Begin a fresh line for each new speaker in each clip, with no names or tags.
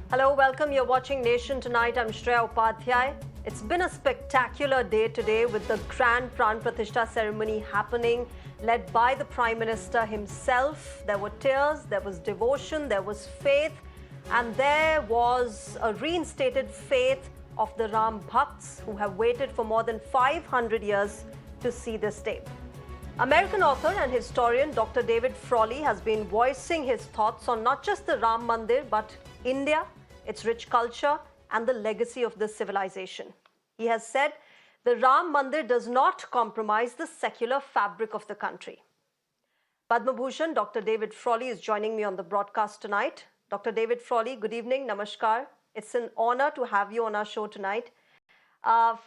Hello, welcome. You're watching Nation Tonight. I'm Shreya Upadhyaya. It's been a spectacular day today with the grand Pran Pratishtha ceremony happening, led by the Prime Minister himself. There were tears, there was devotion, there was faith, and there was a reinstated faith of the Ram Bhakts who have waited for more than 500 years to see this day. American author and historian Dr. David Frawley has been voicing his thoughts on not just the Ram Mandir, but India, its rich culture, and the legacy of this civilization. He has said the Ram Mandir does not compromise the secular fabric of the country. Padma Bhushan, Dr. David Frawley is joining me on the broadcast tonight. Dr. David Frawley, good evening, namaskar. It's an honor to have you on our show tonight.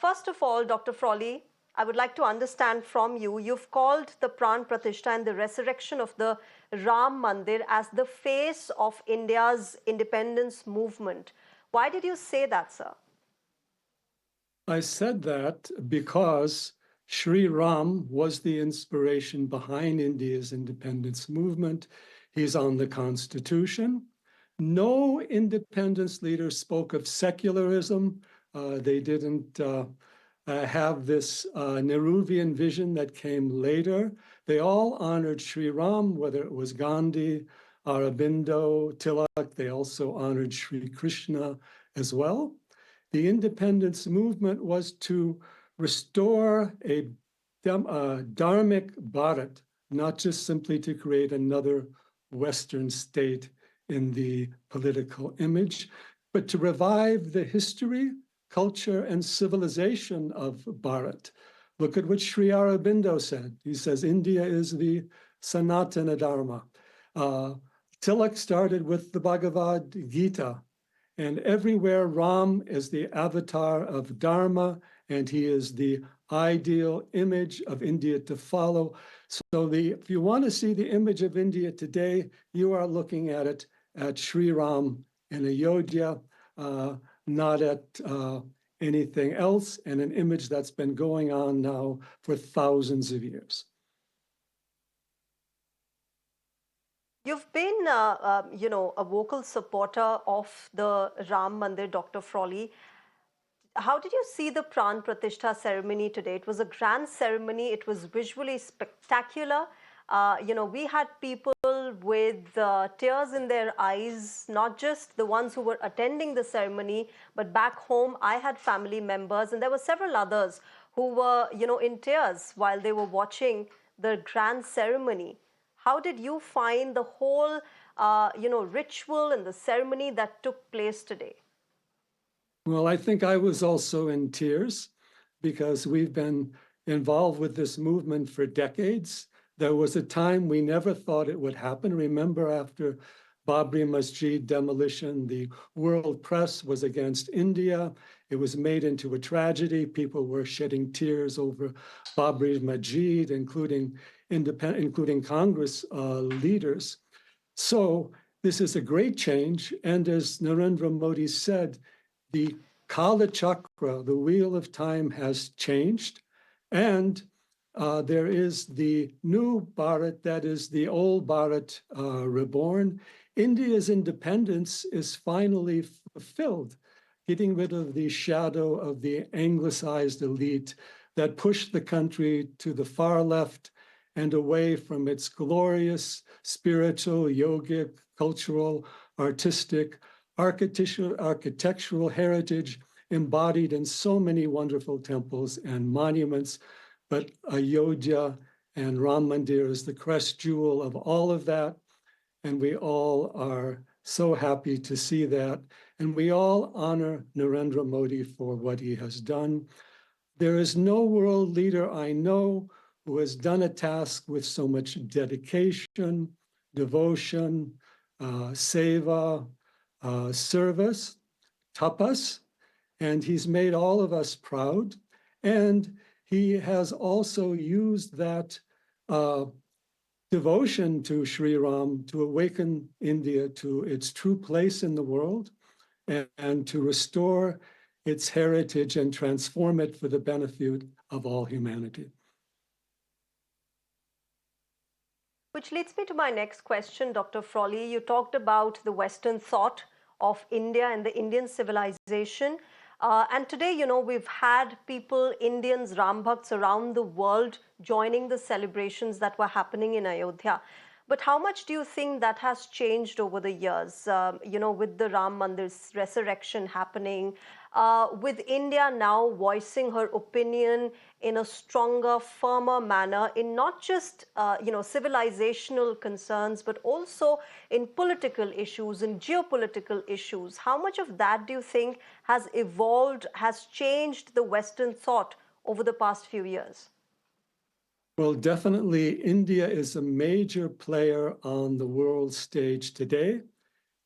First of all, Dr. Frawley, I would like to understand from you, you've called the Pran Pratishtha and the resurrection of the Ram Mandir as the face of India's independence movement. Why did you say that, sir?
I said that because Sri Ram was the inspiration behind India's independence movement. He's on the Constitution. No independence leader spoke of secularism. They didn't have this Nehruvian vision that came later. They all honored Sri Ram, whether it was Gandhi, Aurobindo, Tilak. They also honored Sri Krishna as well. The independence movement was to restore a dharmic Bharat, not just simply to create another Western state in the political image, but to revive the history, culture, and civilization of Bharat. Look at what Sri Aurobindo said. He says, India is the Sanatana Dharma. Tilak started with the Bhagavad Gita, and everywhere Ram is the avatar of Dharma, and he is the ideal image of India to follow. So if you want to see the image of India today, you are looking at it at Sri Ram in Ayodhya, not at anything else, and an image that's been going on now for thousands of years.
You've been, a vocal supporter of the Ram Mandir, Dr. Frawley. How did you see the Pran Pratishtha ceremony today? It was a grand ceremony. It was visually spectacular. We had people with tears in their eyes, not just the ones who were attending the ceremony, but back home, I had family members, and there were several others who were, in tears while they were watching the grand ceremony. How did you find the whole, ritual and the ceremony that took place today?
Well, I think I was also in tears because we've been involved with this movement for decades. There was a time we never thought it would happen. Remember, after Babri Masjid demolition, the world press was against India. It was made into a tragedy. People were shedding tears over Babri Masjid, including Congress leaders. So this is a great change. And as Narendra Modi said, the Kala Chakra, the wheel of time, has changed. And there is the new Bharat, that is the old Bharat reborn. India's independence is finally fulfilled, getting rid of the shadow of the anglicized elite that pushed the country to the far left and away from its glorious spiritual, yogic, cultural, artistic, architectural heritage embodied in so many wonderful temples and monuments. But Ayodhya and Ram Mandir is the crest jewel of all of that. And we all are so happy to see that. And we all honor Narendra Modi for what he has done. There is no world leader I know who has done a task with so much dedication, devotion, seva, service, tapas, and he's made all of us proud. And he has also used that devotion to Sri Ram to awaken India to its true place in the world and to restore its heritage and transform it for the benefit of all humanity.
Which leads me to my next question, Dr. Frawley. You talked about the Western thought of India and the Indian civilization. And today, we've had people, Indians, Ram Bhakts around the world joining the celebrations that were happening in Ayodhya. But how much do you think that has changed over the years, with the Ram Mandir's resurrection happening, with India now voicing her opinion in a stronger, firmer manner in not just, civilizational concerns, but also in political issues, in geopolitical issues? How much of that do you think has evolved, has changed the Western thought over the past few years?
Well, definitely India is a major player on the world stage today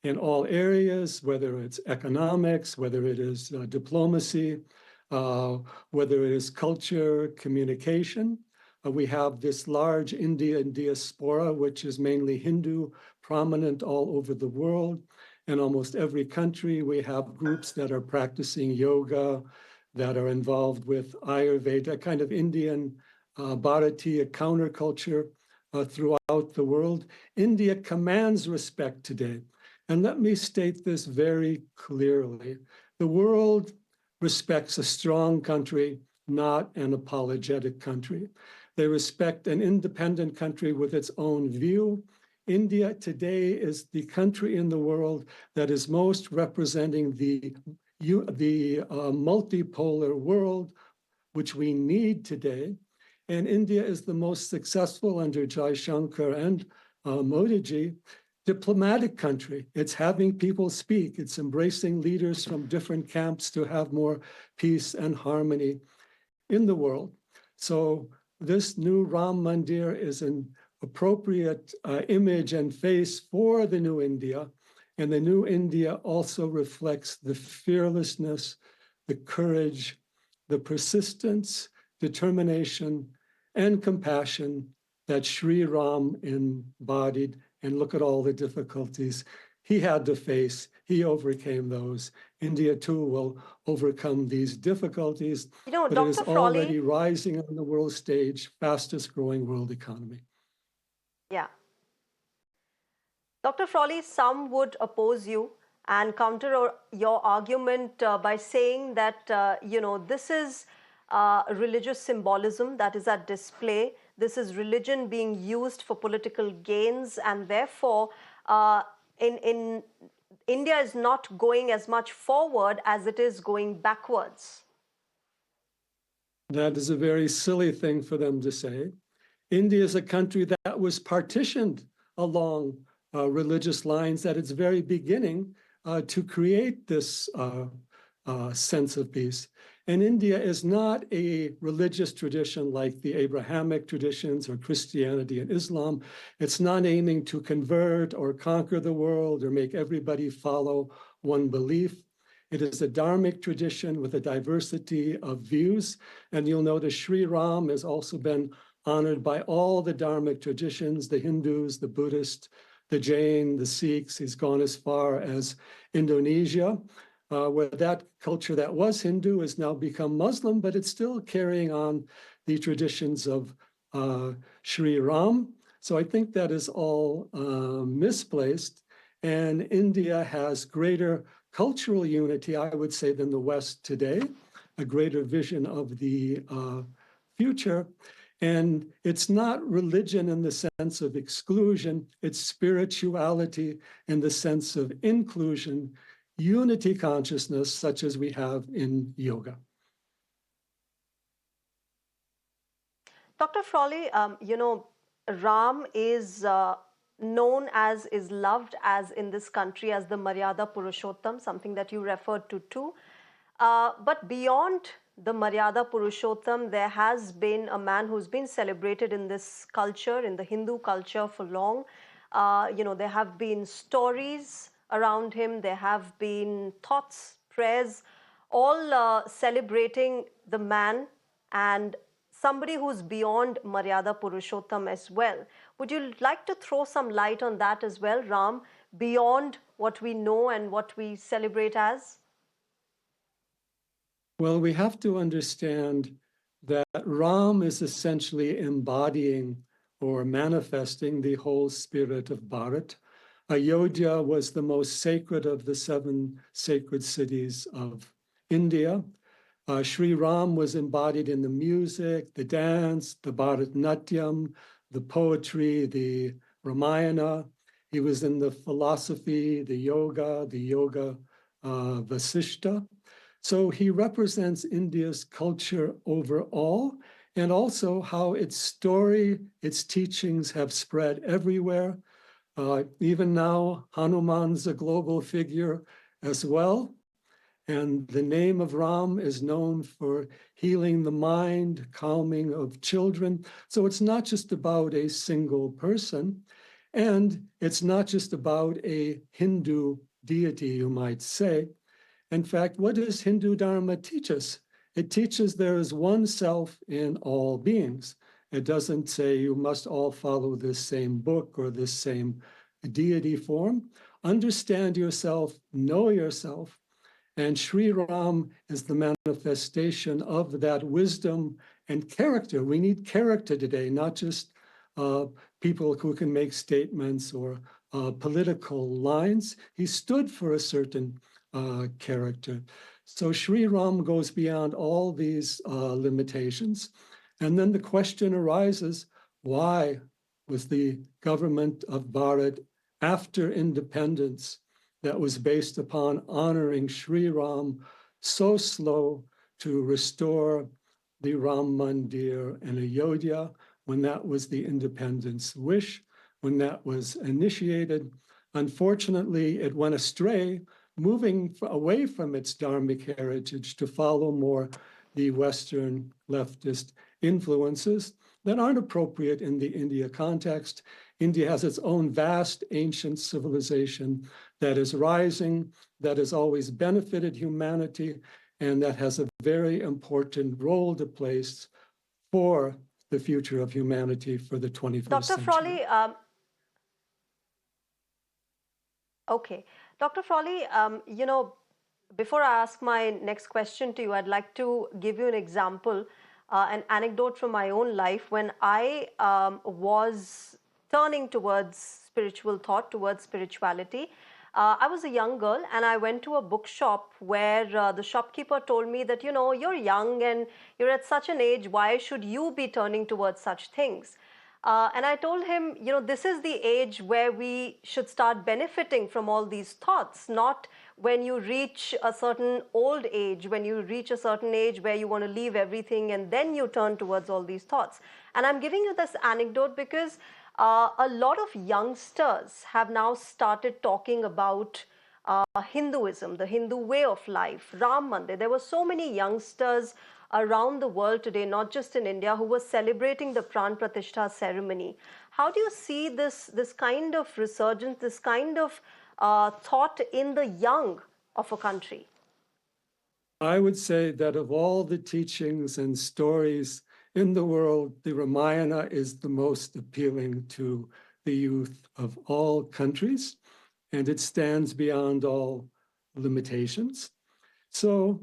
in all areas, whether it's economics, whether it is diplomacy, whether it is culture, communication. We have this large Indian diaspora, which is mainly Hindu, prominent all over the world. In almost every country, we have groups that are practicing yoga, that are involved with Ayurveda, kind of Indian Bharatiya counterculture throughout the world. India commands respect today. And let me state this very clearly. The world respects a strong country, not an apologetic country. They respect an independent country with its own view. India today is the country in the world that is most representing the multipolar world, which we need today. And India is the most successful under Jai Shankar and Modi ji, diplomatic country. It's having people speak. It's embracing leaders from different camps to have more peace and harmony in the world. So this new Ram Mandir is an appropriate image and face for the new India. And the new India also reflects the fearlessness, the courage, the persistence, determination, and compassion that Sri Ram embodied. And look at all the difficulties he had to face. He overcame those. India too will overcome these difficulties, but it is
Dr. Frawley,
already rising on the world stage, fastest growing world economy.
Yeah. Dr. Frawley, some would oppose you and counter your argument by saying that, this is religious symbolism that is at display. This is religion being used for political gains, and therefore, in India is not going as much forward as it is going backwards.
That is a very silly thing for them to say. India is a country that was partitioned along religious lines at its very beginning to create this sense of peace. And India is not a religious tradition like the Abrahamic traditions or Christianity and Islam. It's not aiming to convert or conquer the world or make everybody follow one belief. It is a Dharmic tradition with a diversity of views. And you'll notice Sri Ram has also been honored by all the Dharmic traditions, the Hindus, the Buddhists, the Jain, the Sikhs. He's gone as far as Indonesia, where that culture that was Hindu has now become Muslim, but it's still carrying on the traditions of Sri Ram. So I think that is all misplaced. And India has greater cultural unity, I would say, than the West today, a greater vision of the future. And it's not religion in the sense of exclusion, it's spirituality in the sense of inclusion, unity consciousness, such as we have in yoga.
Dr. Frawley, Ram is known as, is loved as in this country as the Maryada Purushottam, something that you referred to too. But beyond the Maryada Purushottam, there has been a man who's been celebrated in this culture, in the Hindu culture for long. There have been stories around him, there have been thoughts, prayers, all celebrating the man and somebody who's beyond Maryada Purushottam as well. Would you like to throw some light on that as well, Ram, beyond what we know and what we celebrate as?
Well, we have to understand that Ram is essentially embodying or manifesting the whole spirit of Bharat. Ayodhya was the most sacred of the 7 sacred cities of India. Sri Ram was embodied in the music, the dance, the Bharatanatyam, the poetry, the Ramayana. He was in the philosophy, the yoga Vasishta. So he represents India's culture overall, and also how its story, its teachings have spread everywhere. Even now, Hanuman's a global figure as well. And the name of Ram is known for healing the mind, calming of children. So it's not just about a single person, and it's not just about a Hindu deity, you might say. In fact, what does Hindu Dharma teach us? It teaches there is one self in all beings. It doesn't say you must all follow this same book or this same deity form. Understand yourself, know yourself. And Sri Ram is the manifestation of that wisdom and character. We need character today, not just people who can make statements or political lines. He stood for a certain character. So Sri Ram goes beyond all these limitations. And then the question arises, why was the government of Bharat after independence that was based upon honoring Sri Ram so slow to restore the Ram Mandir in Ayodhya when that was the independence wish, when that was initiated? Unfortunately, it went astray, moving away from its Dharmic heritage to follow more the Western leftist influences that aren't appropriate in the India context. India has its own vast ancient civilization that is rising, that has always benefited humanity, and that has a very important role to play for the future of humanity for the 21st
Dr.
century.
Frawley, okay. Dr. Frawley, before I ask my next question to you, I'd like to give you an example, an anecdote from my own life when I was turning towards spiritual thought, towards spirituality. I was a young girl and I went to a bookshop where the shopkeeper told me that, you're young and you're at such an age, why should you be turning towards such things? And I told him, this is the age where we should start benefiting from all these thoughts, not when you reach a certain old age, when you reach a certain age where you want to leave everything and then you turn towards all these thoughts. And I'm giving you this anecdote because a lot of youngsters have now started talking about Hinduism, the Hindu way of life, Ram Mandir. There were so many youngsters around the world today, not just in India, who were celebrating the Pran Pratishtha ceremony. How do you see this kind of resurgence, this kind of thought in the young of a country?
I would say that of all the teachings and stories in the world, the Ramayana is the most appealing to the youth of all countries, and it stands beyond all limitations. So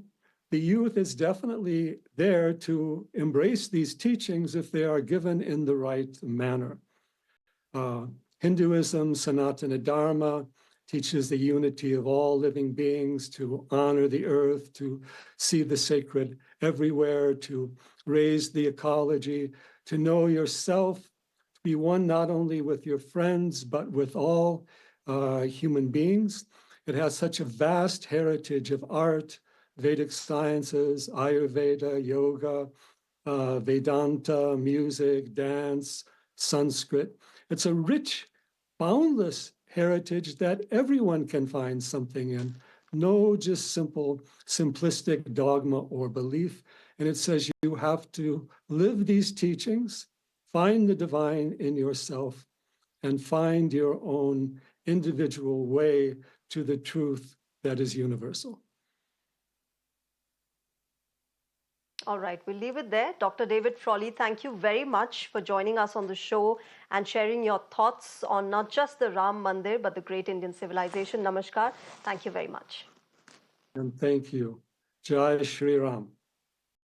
the youth is definitely there to embrace these teachings if they are given in the right manner. Hinduism, Sanatana Dharma, teaches the unity of all living beings, to honor the earth, to see the sacred everywhere, to raise the ecology, to know yourself, to be one not only with your friends, but with all human beings. It has such a vast heritage of art, Vedic sciences, Ayurveda, yoga, Vedanta, music, dance, Sanskrit. It's a rich, boundless heritage that everyone can find something in. No just simple, simplistic dogma or belief. And it says you have to live these teachings, find the divine in yourself, and find your own individual way to the truth that is universal.
All right, we'll leave it there. Dr. David Frawley, thank you very much for joining us on the show and sharing your thoughts on not just the Ram Mandir, but the great Indian civilization. Namaskar. Thank you very much.
And thank you. Jai Shri Ram.